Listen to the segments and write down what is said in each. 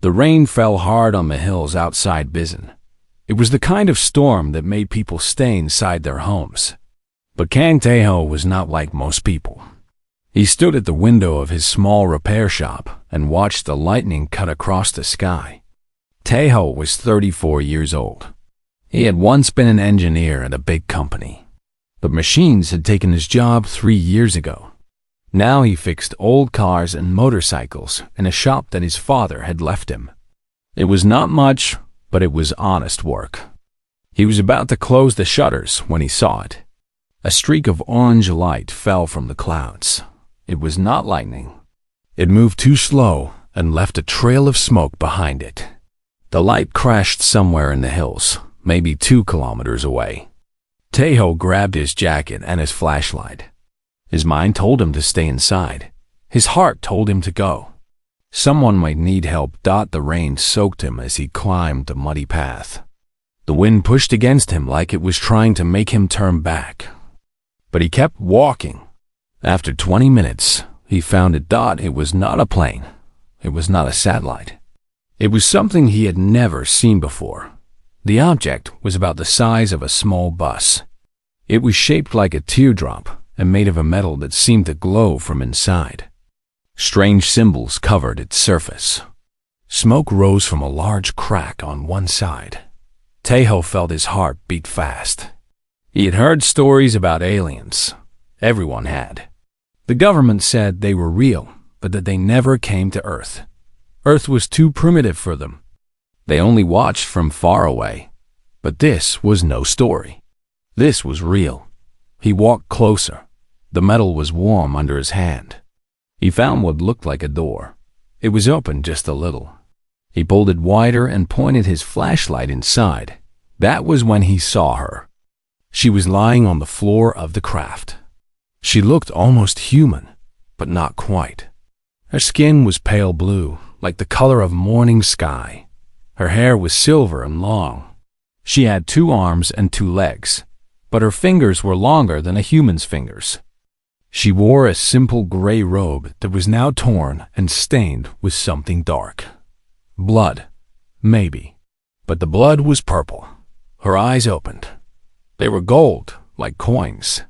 The rain fell hard on the hills outside Bizen. It was the kind of storm that made people stay inside their homes. But Kang Tae-ho was not like most people. He stood at the window of his small repair shop and watched the lightning cut across the sky. Tae-ho was 34 years old. He had once been an engineer at a big company, but machines had taken his job 3 years ago. Now he fixed old cars and motorcycles in a shop that his father had left him. It was not much, but it was honest work. He was about to close the shutters when he saw it. A streak of orange light fell from the clouds. It was not lightning. It moved too slow and left a trail of smoke behind it. The light crashed somewhere in the hills, maybe 2 kilometers away. Tae-ho grabbed his jacket and his flashlight. His mind told him to stay inside. His heart told him to go. Someone might need help. The rain soaked him as he climbed the muddy path. The wind pushed against him like it was trying to make him turn back. But he kept walking. After 20 minutes, he found it. It was not a plane. It was not a satellite. It was something he had never seen before. The object was about the size of a small bus. It was shaped like a teardrop and made of a metal that seemed to glow from inside. Strange symbols covered its surface. Smoke rose from a large crack on one side. Tae-ho felt his heart beat fast. He had heard stories about aliens. Everyone had. The government said they were real, but that they never came to Earth. Earth was too primitive for them. They only watched from far away. But this was no story. This was real. He walked closer. The metal was warm under his hand. He found what looked like a door. It was open just a little. He pulled it wider and pointed his flashlight inside. That was when he saw her. She was lying on the floor of the craft. She looked almost human, but not quite. Her skin was pale blue, like the color of morning sky. Her hair was silver and long. She had 2 arms and 2 legs, but her fingers were longer than a human's fingers. She wore a simple gray robe that was now torn and stained with something dark. Blood, maybe. But the blood was purple. Her eyes opened. They were gold, like coins.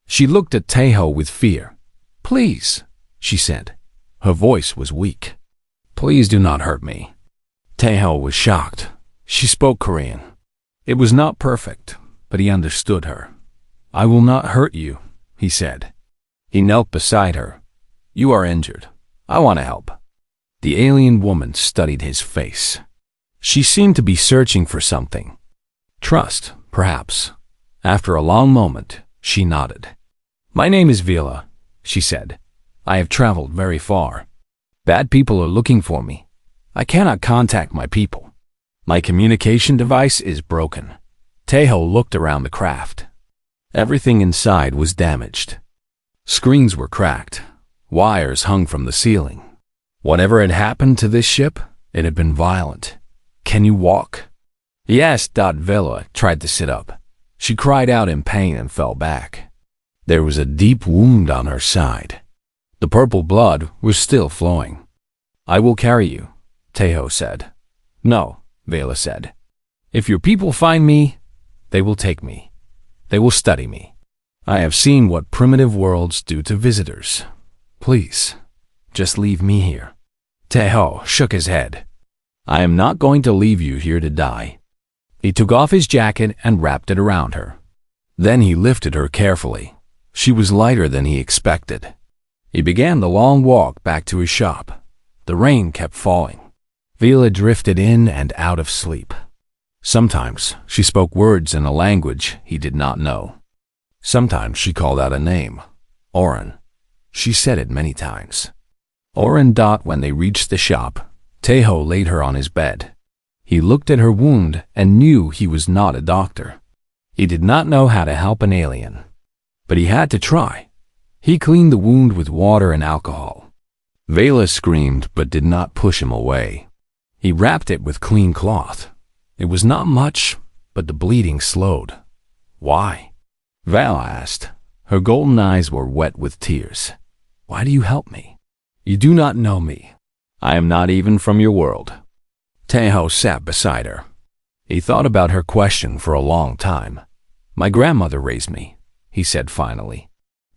She looked at Tae-ho with fear. "Please," she said. Her voice was weak. "Please do not hurt me." Tae-ho was shocked. She spoke Korean. It was not perfect, but he understood her. "I will not hurt you," he said. He knelt beside her. "You are injured. I want to help." The alien woman studied his face. She seemed to be searching for something. Trust, perhaps. After a long moment, she nodded. "My name is Vila," she said. "I have traveled very far. Bad people are looking for me. I cannot contact my people. My communication device is broken." Tae-ho looked around the craft. Everything inside was damaged. Screens were cracked. Wires hung from the ceiling. Whatever had happened to this ship, it had been violent. "Can you walk?" "Yes." Vila tried to sit up. She cried out in pain and fell back. There was a deep wound on her side. The purple blood was still flowing. "I will carry you," Tae-ho said. "No," Vila said. "If your people find me, they will take me. They will study me. I have seen what primitive worlds do to visitors. Please, just leave me here." Tae-ho shook his head. "I am not going to leave you here to die." He took off his jacket and wrapped it around her. Then he lifted her carefully. She was lighter than he expected. He began the long walk back to his shop. The rain kept falling. Vila drifted in and out of sleep. Sometimes she spoke words in a language he did not know. Sometimes she called out a name. Oren. She said it many times. Oren. When they reached the shop, Tae-ho laid her on his bed. He looked at her wound and knew he was not a doctor. He did not know how to help an alien. But he had to try. He cleaned the wound with water and alcohol. Vela screamed but did not push him away. He wrapped it with clean cloth. It was not much, but the bleeding slowed. "Why?" Vala asked. Her golden eyes were wet with tears. "Why do you help me? You do not know me. I am not even from your world. Teho sat beside her. He thought about her question for a long time. My grandmother raised me, he said finally.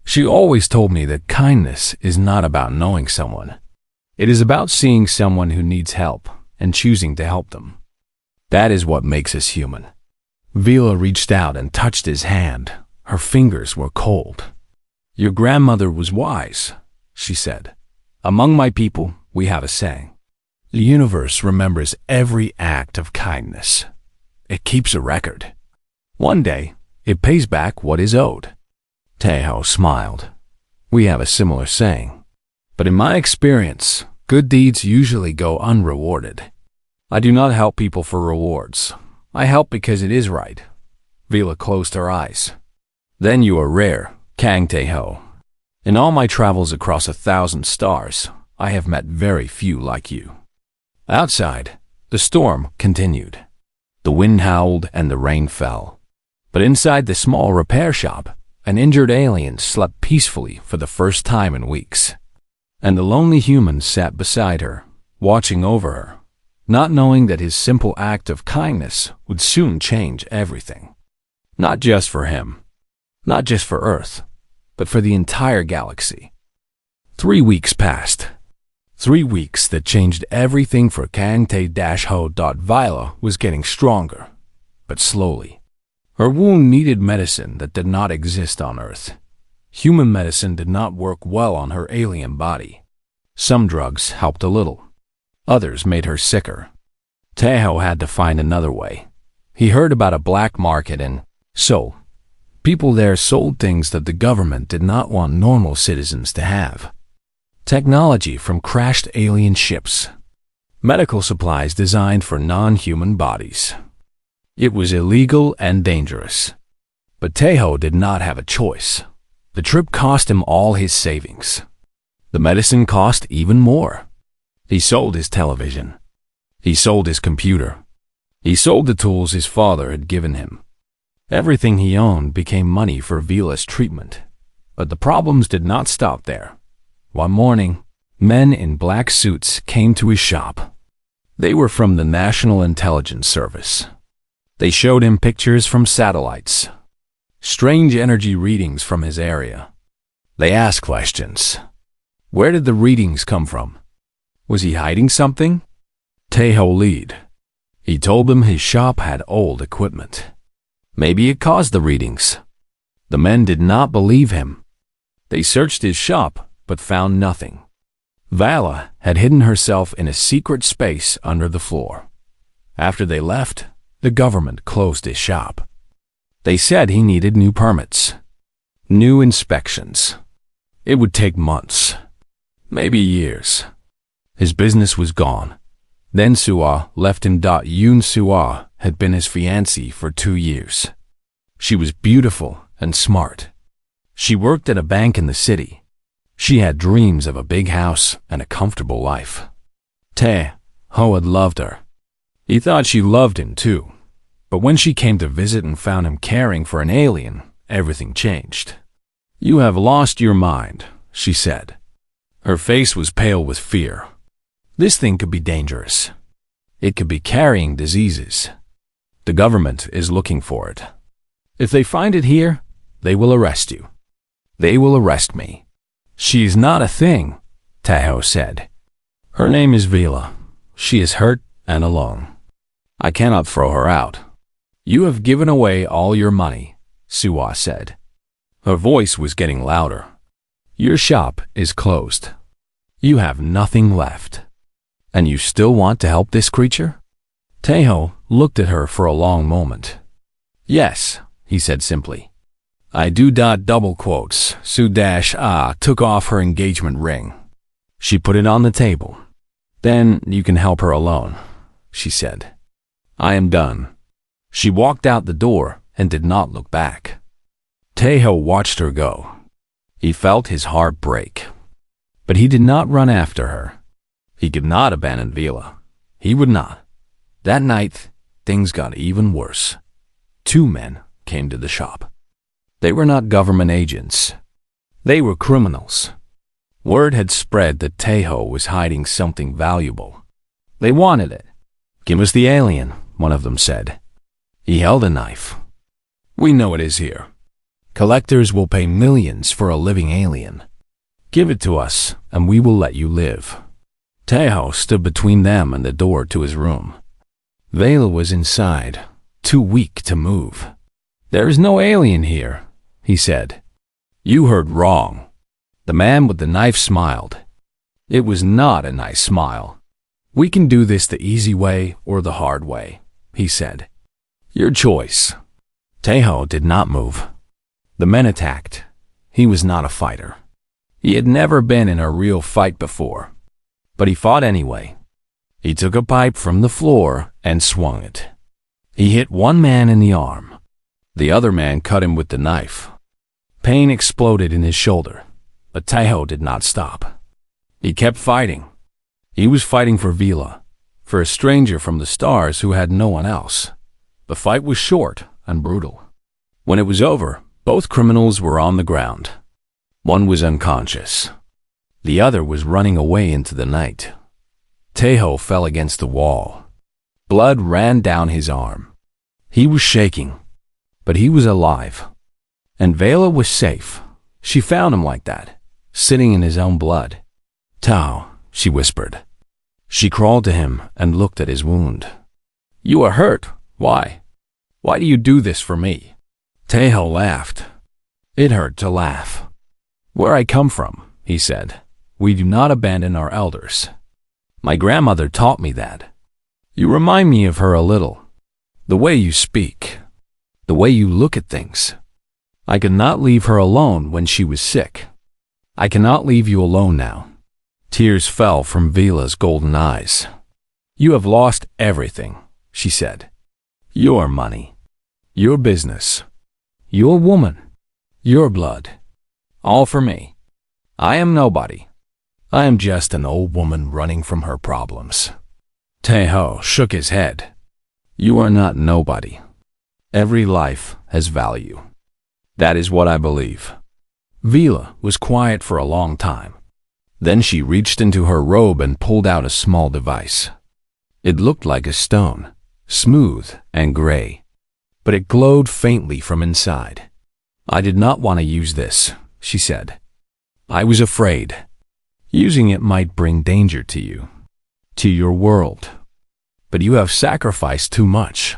She always told me that kindness is not about knowing someone. It is about seeing someone who needs help and choosing to help them. That is what makes us human. Vila reached out and touched his hand. Her fingers were cold. Your grandmother was wise, she said. Among my people, we have a saying. The universe remembers every act of kindness. It keeps a record. One day, it pays back what is owed. Teho smiled. We have a similar saying. But in my experience, good deeds usually go unrewarded. I do not help people for rewards. I help because it is right. Vila closed her eyes. Then you are rare, Kang Teho. In all my travels across 1,000 stars, I have met very few like you. Outside, the storm continued. The wind howled and the rain fell. But inside the small repair shop, an injured alien slept peacefully for the first time in weeks. And the lonely human sat beside her, watching over her, not knowing that his simple act of kindness would soon change everything. Not just for him, not just for Earth, but for the entire galaxy. 3 weeks passed. 3 weeks that changed everything for Kang Te-Ho. Vila was getting stronger, but slowly. Her wound needed medicine that did not exist on Earth. Human medicine did not work well on her alien body. Some drugs helped a little. Others made her sicker. Teho had to find another way. He heard about a black market and so people there sold things that the government did not want normal citizens to have. Technology from crashed alien ships. Medical supplies designed for non-human bodies. It was illegal and dangerous. But Teho did not have a choice. The trip cost him all his savings. The medicine cost even more. He sold his television. He sold his computer. He sold the tools his father had given him. Everything he owned became money for Vila's treatment. But the problems did not stop there. One morning, men in black suits came to his shop. They were from the National Intelligence Service. They showed him pictures from satellites, strange energy readings from his area. They asked questions. Where did the readings come from? Was he hiding something? Teho lied. He told them his shop had old equipment. Maybe it caused the readings. The men did not believe him. They searched his shop, but found nothing. Vala had hidden herself in a secret space under the floor. After they left, the government closed his shop. They said he needed new permits, new inspections. It would take months, maybe years. His business was gone. Then Sua left him. Yoon Sua had been his fiancée for 2 years. She was beautiful and smart. She worked at a bank in the city. She had dreams of a big house and a comfortable life. Ho had loved her. He thought she loved him too. But when she came to visit and found him caring for an alien, everything changed. You have lost your mind, she said. Her face was pale with fear. This thing could be dangerous. It could be carrying diseases. The government is looking for it. If they find it here, they will arrest you. They will arrest me. She is not a thing, Teho said. Her name is Vila. She is hurt and alone. I cannot throw her out. You have given away all your money, Sua said. Her voice was getting louder. Your shop is closed. You have nothing left. And you still want to help this creature? Teho looked at her for a long moment. Yes, he said simply. I do. Double quotes. Su took off her engagement ring. She put it on the table. Then you can help her alone, she said. I am done. She walked out the door and did not look back. Teho watched her go. He felt his heart break. But he did not run after her. He could not abandon Vila. He would not. That night, things got even worse. 2 men came to the shop. They were not government agents. They were criminals. Word had spread that Teho was hiding something valuable. They wanted it. "Give us the alien," one of them said. He held a knife. "We know it is here. Collectors will pay millions for a living alien. Give it to us, and we will let you live." Tejo stood between them and the door to his room. Vela was inside, too weak to move. "There is no alien here," he said. "You heard wrong." The man with the knife smiled. It was not a nice smile. "We can do this the easy way or the hard way," he said. "Your choice." Tejo did not move. The men attacked. He was not a fighter. He had never been in a real fight before, but he fought anyway. He took a pipe from the floor and swung it. He hit one man in the arm. The other man cut him with the knife. Pain exploded in his shoulder, but Tejo did not stop. He kept fighting. He was fighting for Vila, for a stranger from the stars who had no one else. The fight was short and brutal. When it was over, both criminals were on the ground. One was unconscious. The other was running away into the night. Tejo fell against the wall. Blood ran down his arm. He was shaking, but he was alive. And Vela was safe. She found him like that, sitting in his own blood. "Tao," she whispered. She crawled to him and looked at his wound. "You are hurt. Why? Why do you do this for me?" Tejo laughed. It hurt to laugh. "Where I come from," he said, "we do not abandon our elders. My grandmother taught me that. You remind me of her a little. The way you speak, the way you look at things. I could not leave her alone when she was sick. I cannot leave you alone now." Tears fell from Vila's golden eyes. "You have lost everything," she said. "Your money, your business, your woman, your blood. All for me. I am nobody. I am just an old woman running from her problems." Tejo shook his head. "You are not nobody. Every life has value. That is what I believe." Vila was quiet for a long time. Then she reached into her robe and pulled out a small device. It looked like a stone, smooth and gray, but it glowed faintly from inside. "I did not want to use this," she said. "I was afraid. Using it might bring danger to you, to your world. But you have sacrificed too much.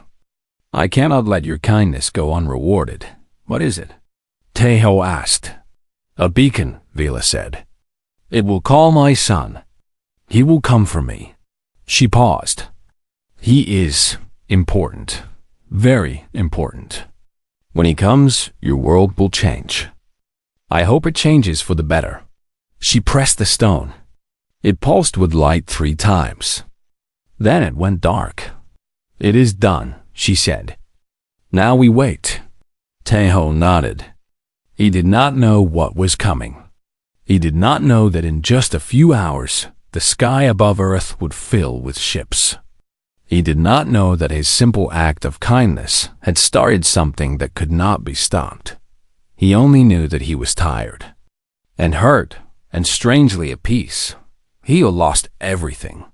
I cannot let your kindness go unrewarded. What is it?" Tejo asked. "A beacon," Vila said. "It will call my son. He will come for me." She paused. "He is important, very important. When he comes, your world will change. I hope it changes for the better." She pressed the stone. It pulsed with light 3 times. Then it went dark. "It is done," she said. "Now we wait." Tejo nodded. He did not know what was coming. He did not know that in just a few hours, the sky above Earth would fill with ships. He did not know that his simple act of kindness had started something that could not be stopped. He only knew that he was tired and hurt and strangely at peace. He had lost everything,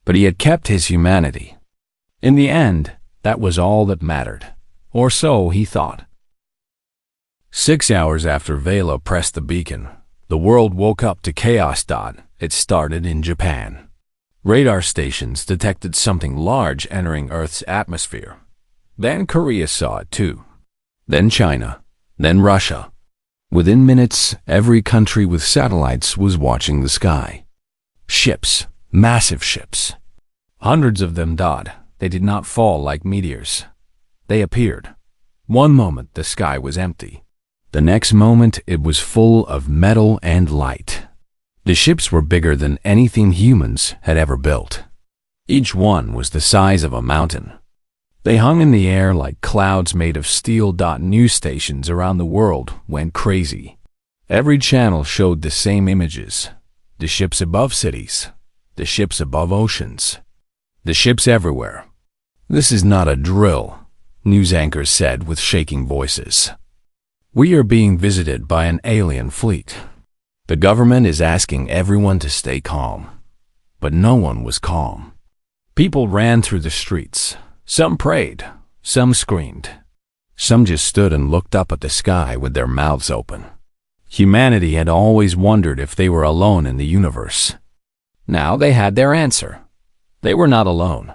but he had kept his humanity. In the end, that was all that mattered, or so he thought. 6 hours after Vela pressed the beacon, the world woke up to chaos. It started in Japan. Radar stations detected something large entering Earth's atmosphere. Then Korea saw it too. Then China. Then Russia. Within minutes, every country with satellites was watching the sky. Ships, massive ships. Hundreds of them. They did not fall like meteors. They appeared. One moment the sky was empty. The next moment it was full of metal and light. The ships were bigger than anything humans had ever built. Each one was the size of a mountain. They hung in the air like clouds made of steel. News stations around the world went crazy. Every channel showed the same images. The ships above cities. The ships above oceans. The ships everywhere. "This is not a drill," news anchors said with shaking voices. "We are being visited by an alien fleet. The government is asking everyone to stay calm." But no one was calm. People ran through the streets. Some prayed, some screamed. Some just stood and looked up at the sky with their mouths open. Humanity had always wondered if they were alone in the universe. Now they had their answer. They were not alone.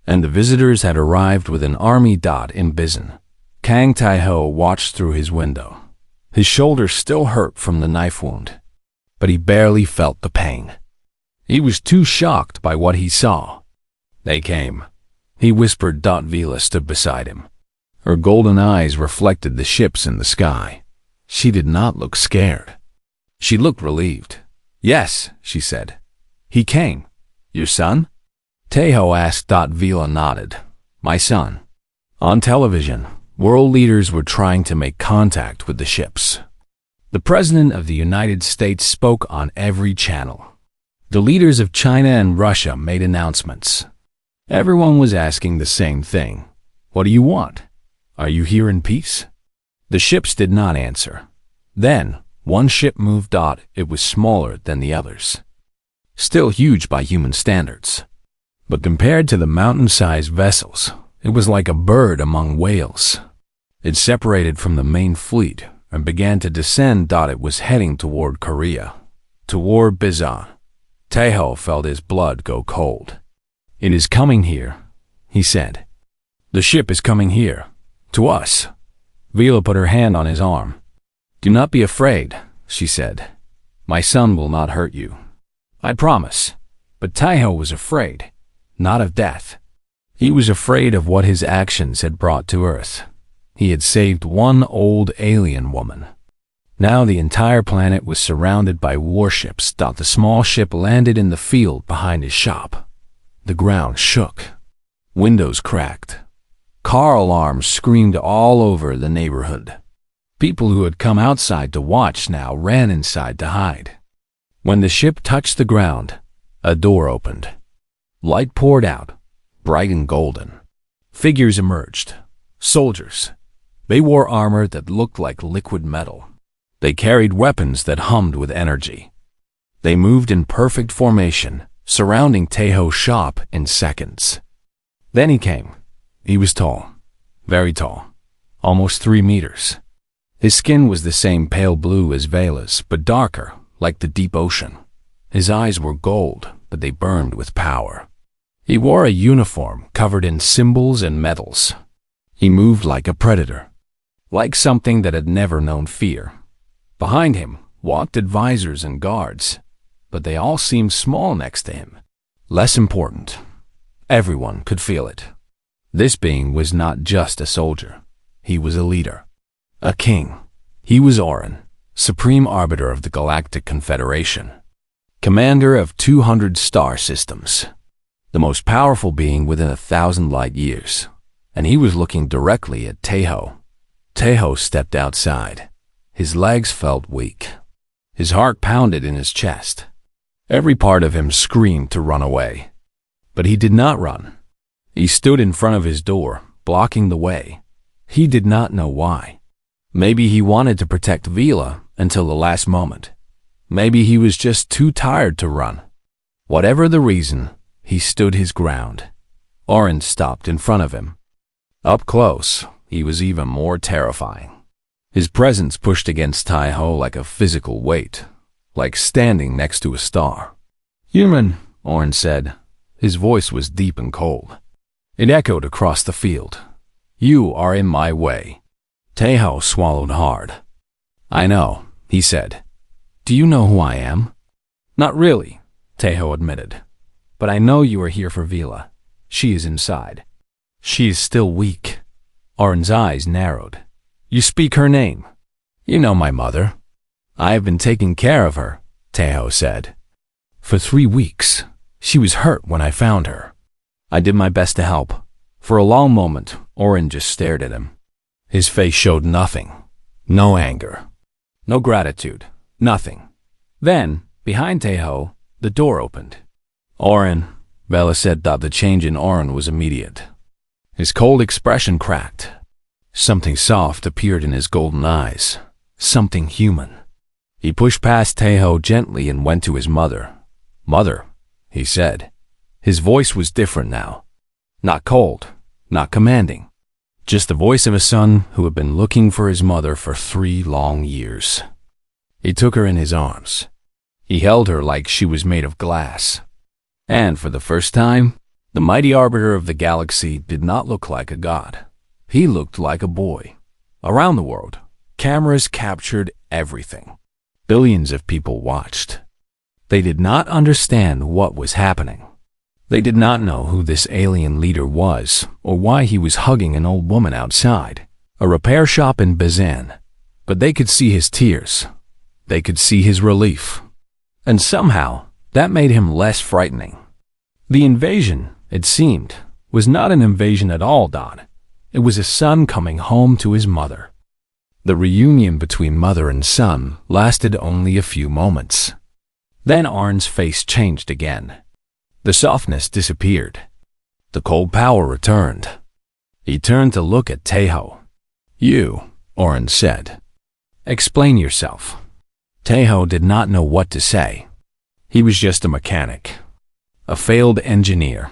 And the visitors had arrived with an army. In Bizen. Kang Tai-ho watched through his window. His shoulder still hurt from the knife wound, but he barely felt the pain. He was too shocked by what he saw. They came, he whispered. Vila stood beside him. Her golden eyes reflected the ships in the sky. She did not look scared. She looked relieved. Yes, she said. He came. Your son? Taeho asked. Vila nodded. My son. On television, world leaders were trying to make contact with the ships. The President of the United States spoke on every channel. The leaders of China and Russia made announcements. Everyone was asking the same thing. What do you want? Are you here in peace? The ships did not answer. Then, one ship moved. It was smaller than the others. Still huge by human standards. But compared to the mountain-sized vessels, it was like a bird among whales. It separated from the main fleet and began to descend. It was heading toward Korea, toward Bizen. Taeho felt his blood go cold. It is coming here, he said. The ship is coming here, to us. Vila put her hand on his arm. Do not be afraid, she said. My son will not hurt you. I promise. But Taeho was afraid, not of death. He was afraid of what his actions had brought to Earth. He had saved one old alien woman. Now the entire planet was surrounded by warships. The small ship landed in the field behind his shop. The ground shook. Windows cracked. Car alarms screamed all over the neighborhood. People who had come outside to watch now ran inside to hide. When the ship touched the ground, a door opened. Light poured out, bright and golden. Figures emerged. Soldiers. They wore armor that looked like liquid metal. They carried weapons that hummed with energy. They moved in perfect formation, surrounding Taeho's shop in seconds. Then he came. He was tall, very tall, almost 3 meters. His skin was the same pale blue as Vela's, but darker, like the deep ocean. His eyes were gold, but they burned with power. He wore a uniform covered in symbols and medals. He moved like a predator, like something that had never known fear. Behind him walked advisors and guards, but they all seemed small next to him, less important. Everyone could feel it. This being was not just a soldier. He was a leader, a king. He was Orin, supreme arbiter of the Galactic Confederation, commander of 200 star systems, the most powerful being within 1,000 light years, and he was looking directly at Taeho. Taeho stepped outside. His legs felt weak. His heart pounded in his chest. Every part of him screamed to run away. But he did not run. He stood in front of his door, blocking the way. He did not know why. Maybe he wanted to protect Vila until the last moment. Maybe he was just too tired to run. Whatever the reason, he stood his ground. Orin stopped in front of him. Up close, he was even more terrifying. His presence pushed against Taeho like a physical weight, like standing next to a star. Human, Orin said. His voice was deep and cold. It echoed across the field. You are in my way. Taeho swallowed hard. I know, he said. Do you know who I am? Not really, Taeho admitted. But I know you are here for Vila. She is inside. She is still weak. Orin's eyes narrowed. You speak her name. You know my mother. I have been taking care of her, Taeho said. For 3 weeks. She was hurt when I found her. I did my best to help. For a long moment, Orin just stared at him. His face showed nothing. No anger. No gratitude. Nothing. Then, behind Taeho, the door opened. Orin, Bella said that the change in Orin was immediate. His cold expression cracked. Something soft appeared in his golden eyes. Something human. He pushed past Taeho gently and went to his mother. Mother, he said. His voice was different now. Not cold, not commanding. Just the voice of a son who had been looking for his mother for 3 long years. He took her in his arms. He held her like she was made of glass. And for the first time, the mighty arbiter of the galaxy did not look like a god. He looked like a boy. Around the world, cameras captured everything. Billions of people watched. They did not understand what was happening. They did not know who this alien leader was or why he was hugging an old woman outside a repair shop in Bazan. But they could see his tears. They could see his relief. And somehow, that made him less frightening. The invasion, it seemed, was not an invasion at all, Don. It was a son coming home to his mother. The reunion between mother and son lasted only a few moments. Then Oren's face changed again. The softness disappeared. The cold power returned. He turned to look at Tejo. "You," Oren said. "Explain yourself." Tejo did not know what to say. He was just a mechanic, a failed engineer.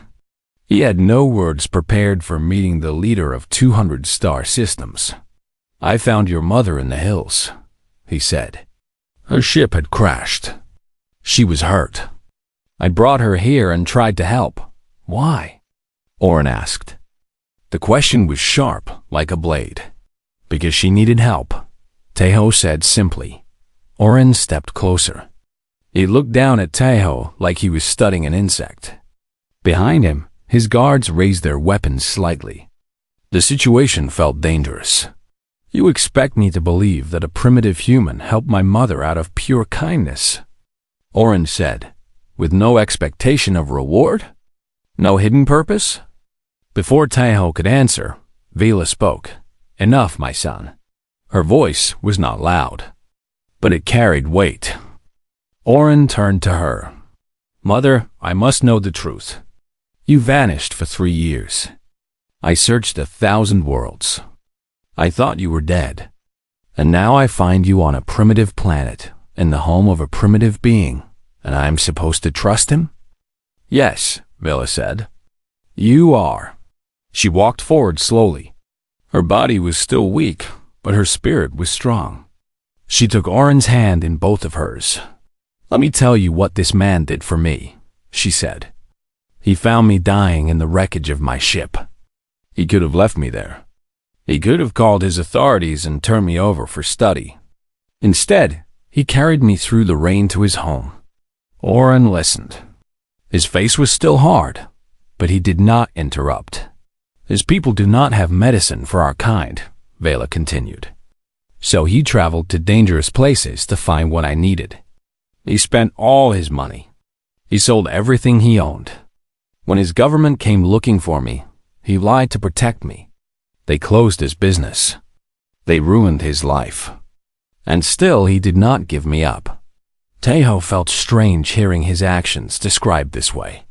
He had no words prepared for meeting the leader of 200 star systems. "I found your mother in the hills," he said. "Her ship had crashed. She was hurt. I brought her here and tried to help." "Why?" Oren asked. The question was sharp, like a blade. "Because she needed help," Tejo said simply. Oren stepped closer. He looked down at Tejo like he was studying an insect. Behind him, his guards raised their weapons slightly. The situation felt dangerous. "You expect me to believe that a primitive human helped my mother out of pure kindness?" Oren said, "With no expectation of reward? No hidden purpose?" Before Tejo could answer, Vela spoke. "Enough, my son." Her voice was not loud, but it carried weight. Oren turned to her. "Mother, I must know the truth. You vanished for 3 years. I searched 1,000 worlds. I thought you were dead. And now I find you on a primitive planet, in the home of a primitive being, and I'm supposed to trust him?" "Yes," Vela said. "You are." She walked forward slowly. Her body was still weak, but her spirit was strong. She took Oren's hand in both of hers. "Let me tell you what this man did for me," she said. "He found me dying in the wreckage of my ship. He could have left me there. He could have called his authorities and turned me over for study. Instead, he carried me through the rain to his home." Oren listened. His face was still hard, but he did not interrupt. "His people do not have medicine for our kind," Vela continued. "So he traveled to dangerous places to find what I needed. He spent all his money. He sold everything he owned. When his government came looking for me, he lied to protect me. They closed his business. They ruined his life. And still he did not give me up." Tejo felt strange hearing his actions described this way.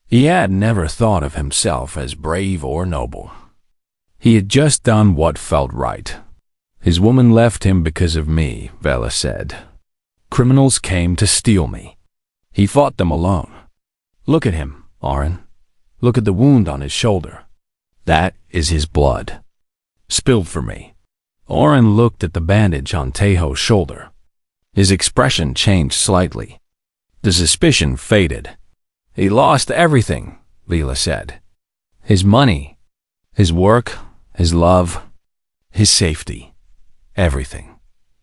He had never thought of himself as brave or noble. He had just done what felt right. "His woman left him because of me," Vela said. "Criminals came to steal me. He fought them alone. Look at him, Oren. Look at the wound on his shoulder. That is his blood. Spilled for me." Oren looked at the bandage on Tejo's shoulder. His expression changed slightly. The suspicion faded. "He lost everything," Vela said. "His money, his work, his love, his safety, everything.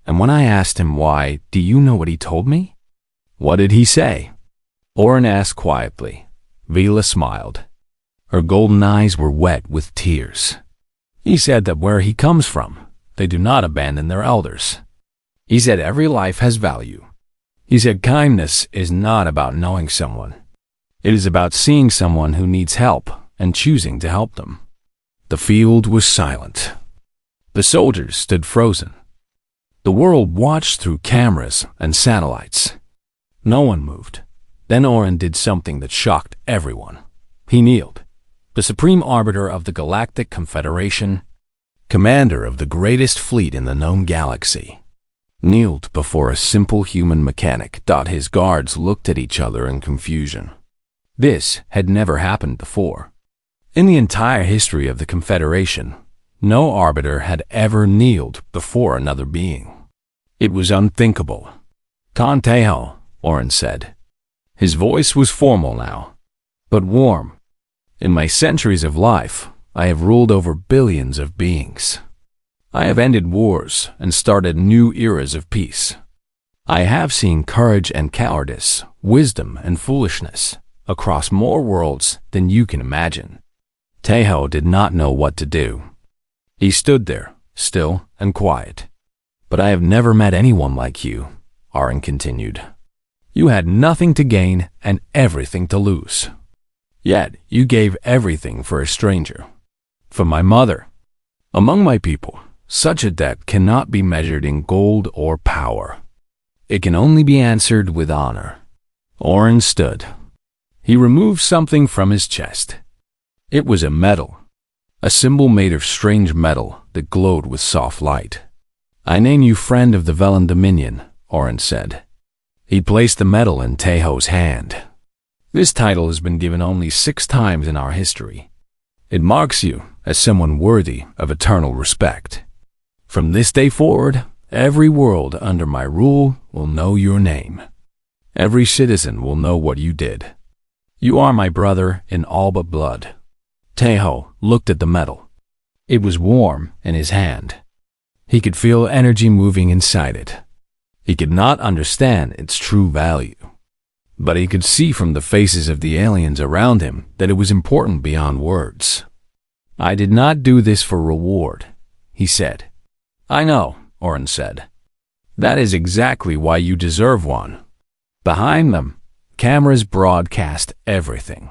And when I asked him why, do you know what he told me?" "What did he say?" Oren asked quietly. Vela smiled. Her golden eyes were wet with tears. "He said that where he comes from, they do not abandon their elders. He said every life has value. He said kindness is not about knowing someone. It is about seeing someone who needs help and choosing to help them." The field was silent. The soldiers stood frozen. The world watched through cameras and satellites. No one moved. Then Oren did something that shocked everyone. He kneeled. The supreme arbiter of the Galactic Confederation, commander of the greatest fleet in the known galaxy, kneeled before a simple human mechanic. His guards looked at each other in confusion. This had never happened before. In the entire history of the Confederation, no arbiter had ever kneeled before another being. It was unthinkable. Kanteho, Oren said. His voice was formal now, but warm. In my centuries of life, I have ruled over billions of beings. I have ended wars and started new eras of peace. I have seen courage and cowardice, wisdom and foolishness, across more worlds than you can imagine. Teho did not know what to do. He stood there, still and quiet. But I have never met anyone like you, Oren continued. You had nothing to gain and everything to lose. Yet you gave everything for a stranger. For my mother. Among my people, such a debt cannot be measured in gold or power. It can only be answered with honor. Oren stood. He removed something from his chest. It was a medal, a symbol made of strange metal that glowed with soft light. I name you friend of the Velen Dominion, Oren said. He placed the medal in Teho's hand. This title has been given only 6 times in our history. It marks you as someone worthy of eternal respect. From this day forward, every world under my rule will know your name. Every citizen will know what you did. You are my brother in all but blood. Teho looked at the medal. It was warm in his hand. He could feel energy moving inside it. He could not understand its true value, but he could see from the faces of the aliens around him that it was important beyond words. I did not do this for reward, he said. I know, Oren said. That is exactly why you deserve one. Behind them, cameras broadcast everything.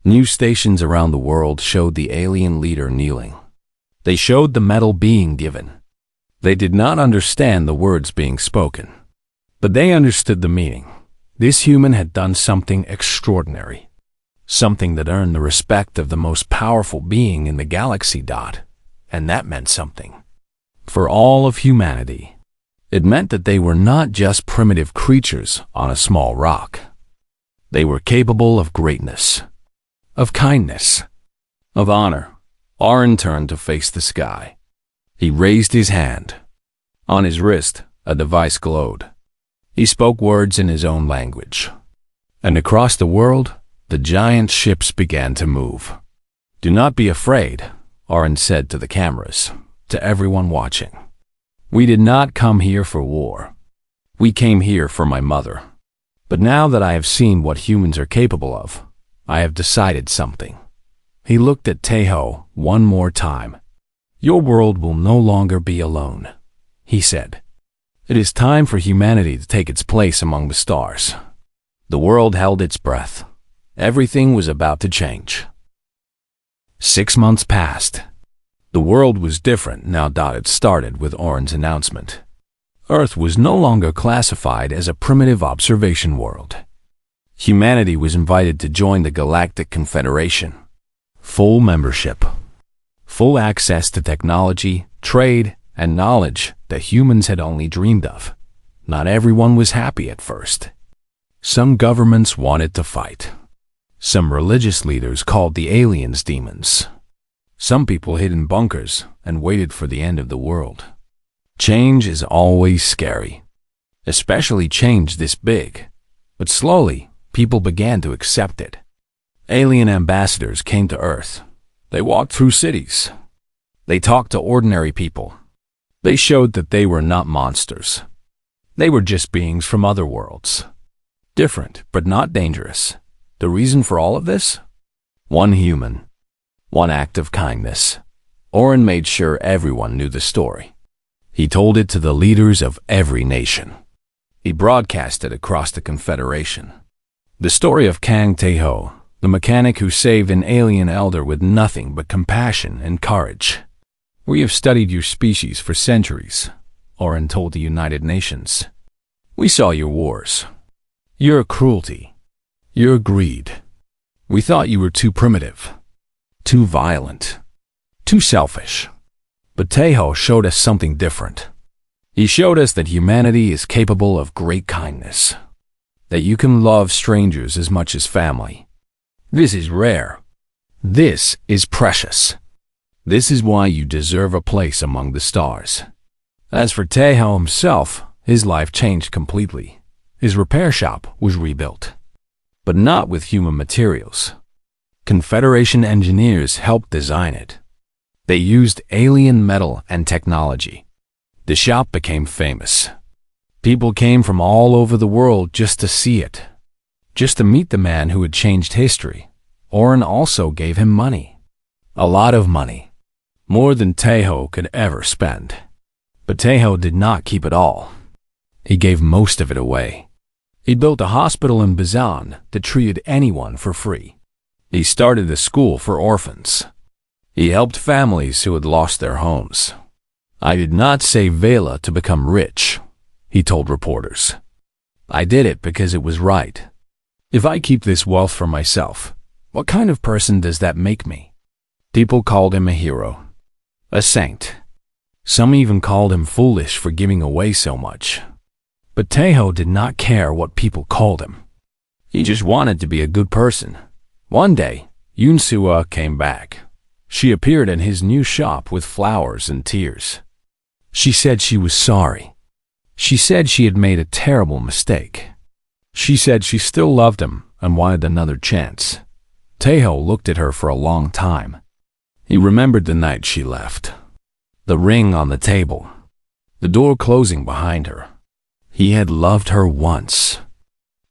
News stations around the world showed the alien leader kneeling. They showed the medal being given. They did not understand the words being spoken, but they understood the meaning. This human had done something extraordinary, something that earned the respect of the most powerful being in the galaxy. And that meant something. For all of humanity, it meant that they were not just primitive creatures on a small rock. They were capable of greatness, of kindness, of honor. Oren turned to face the sky. He raised his hand. On his wrist, a device glowed. He spoke words in his own language. And across the world, the giant ships began to move. Do not be afraid, Oren said to the cameras, to everyone watching. We did not come here for war. We came here for my mother. But now that I have seen what humans are capable of, I have decided something. He looked at Teho one more time. Your world will no longer be alone, he said. It is time for humanity to take its place among the stars. The world held its breath. Everything was about to change. 6 months passed. The world was different now. It started with Oren's announcement. Earth was no longer classified as a primitive observation world. Humanity was invited to join the Galactic Confederation. Full membership. Full access to technology, trade, and knowledge that humans had only dreamed of. Not everyone was happy at first. Some governments wanted to fight. Some religious leaders called the aliens demons. Some people hid in bunkers and waited for the end of the world. Change is always scary, especially change this big. But slowly, people began to accept it. Alien ambassadors came to Earth. They walked through cities. They talked to ordinary people. They showed that they were not monsters. They were just beings from other worlds. Different, but not dangerous. The reason for all of this? One human. One act of kindness. Oren made sure everyone knew the story. He told it to the leaders of every nation. He broadcast it across the Confederation. The story of Kang Teho, the mechanic who saved an alien elder with nothing but compassion and courage. We have studied your species for centuries, Oren told the United Nations. We saw your wars, your cruelty, your greed. We thought you were too primitive, too violent, too selfish. But Teho showed us something different. He showed us that humanity is capable of great kindness, that you can love strangers as much as family, This is rare. This is precious. This is why you deserve a place among the stars. As for Taeho himself, his life changed completely. His repair shop was rebuilt, but not with human materials. Confederation engineers helped design it. They used alien metal and technology. The shop became famous. People came from all over the world just to see it, just to meet the man who had changed history. Oren also gave him money. A lot of money. More than Taeho could ever spend. But Taeho did not keep it all. He gave most of it away. He built a hospital in Bazan that treated anyone for free. He started a school for orphans. He helped families who had lost their homes. I did not save Vela to become rich, he told reporters. I did it because it was right. If I keep this wealth for myself, what kind of person does that make me? People called him a hero, a saint. Some even called him foolish for giving away so much. But Taeho did not care what people called him. He just wanted to be a good person. One day, Yoon-sua came back. She appeared in his new shop with flowers and tears. She said she was sorry. She said she had made a terrible mistake. She said she still loved him and wanted another chance. Taeho looked at her for a long time. He remembered the night she left. The ring on the table. The door closing behind her. He had loved her once.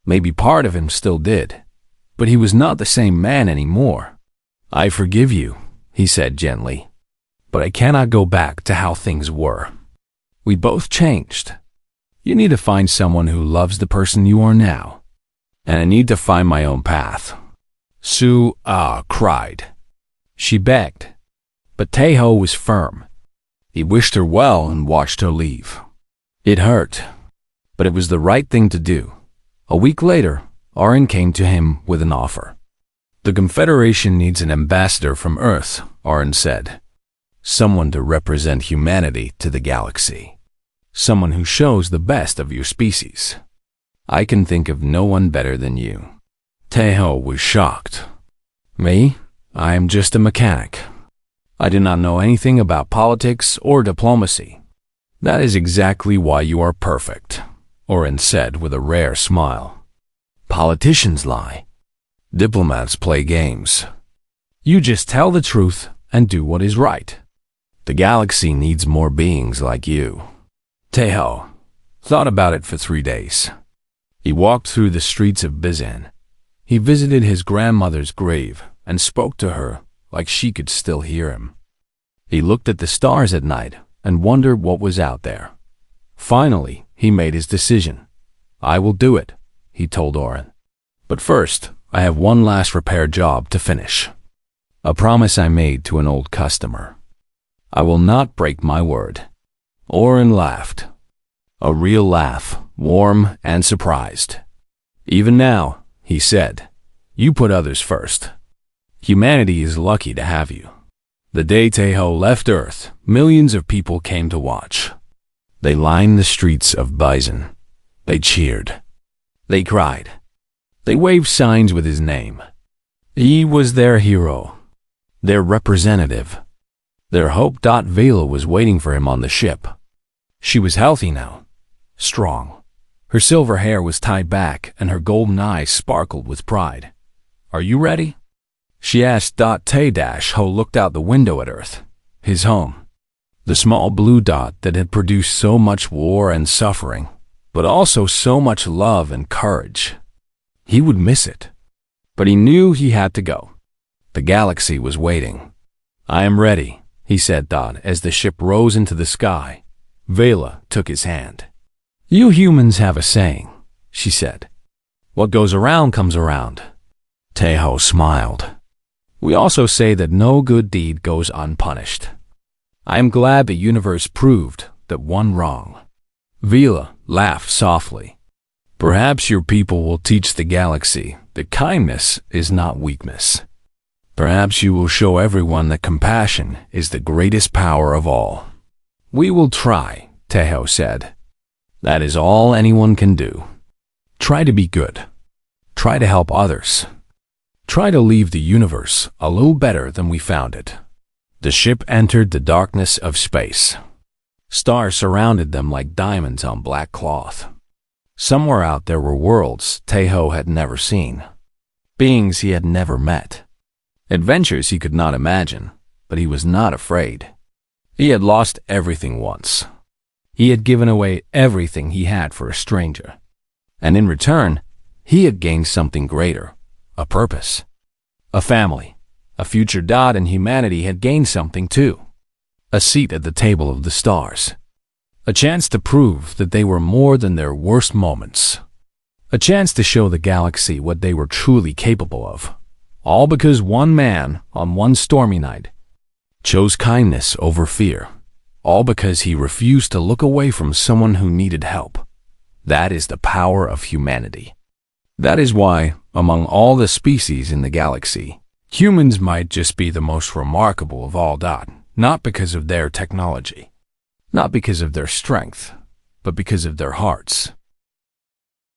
Maybe part of him still did, but he was not the same man anymore. I forgive you, he said gently, but I cannot go back to how things were. We both changed. You need to find someone who loves the person you are now, and I need to find my own path. Su-ah cried. She begged, but Taeho was firm. He wished her well and watched her leave. It hurt, but it was the right thing to do. A week later, Oren came to him with an offer. The Confederation needs an ambassador from Earth, Oren said. Someone to represent humanity to the galaxy. Someone who shows the best of your species. I can think of no one better than you. Taeho was shocked. Me? I am just a mechanic. I do not know anything about politics or diplomacy. That is exactly why you are perfect, Oren said with a rare smile. Politicians lie. Diplomats play games. You just tell the truth and do what is right. The galaxy needs more beings like you. Taeho thought about it for 3 days. He walked through the streets of Bizan. He visited his grandmother's grave and spoke to her like she could still hear him. He looked at the stars at night and wondered what was out there. Finally, he made his decision. I will do it, he told Oren. But first, I have one last repair job to finish. A promise I made to an old customer. I will not break my word. Oren laughed. A real laugh, warm and surprised. Even now, he said, you put others first. Humanity is lucky to have you. The day Taeho left Earth, millions of people came to watch. They lined the streets of Bison. They cheered. They cried. They waved signs with his name. He was their hero, their representative. Their hope. Vela was waiting for him on the ship. She was healthy now, strong. Her silver hair was tied back and her golden eyes sparkled with pride. Are you ready? She asked. Tae-ho looked out the window at Earth, his home. The small blue dot that had produced so much war and suffering, but also so much love and courage. He would miss it, but he knew he had to go. The galaxy was waiting. I am ready, he said. As the ship rose into the sky, Vela took his hand. You humans have a saying, she said. What goes around comes around. Taeho smiled. We also say that no good deed goes unpunished. I am glad the universe proved that one wrong. Vela laughed softly. Perhaps your people will teach the galaxy that kindness is not weakness. Perhaps you will show everyone that compassion is the greatest power of all. We will try, Taeho said. That is all anyone can do. Try to be good. Try to help others. Try to leave the universe a little better than we found it. The ship entered the darkness of space. Stars surrounded them like diamonds on black cloth. Somewhere out there were worlds Taeho had never seen, beings he had never met, adventures he could not imagine, but he was not afraid. He had lost everything once. He had given away everything he had for a stranger. And in return, he had gained something greater, a purpose, a family, a future. And humanity had gained something too. A seat at the table of the stars. A chance to prove that they were more than their worst moments. A chance to show the galaxy what they were truly capable of. All because one man, on one stormy night, chose kindness over fear. All because he refused to look away from someone who needed help. That is the power of humanity. That is why, among all the species in the galaxy, humans might just be the most remarkable of all. Not because of their technology, not because of their strength, but because of their hearts.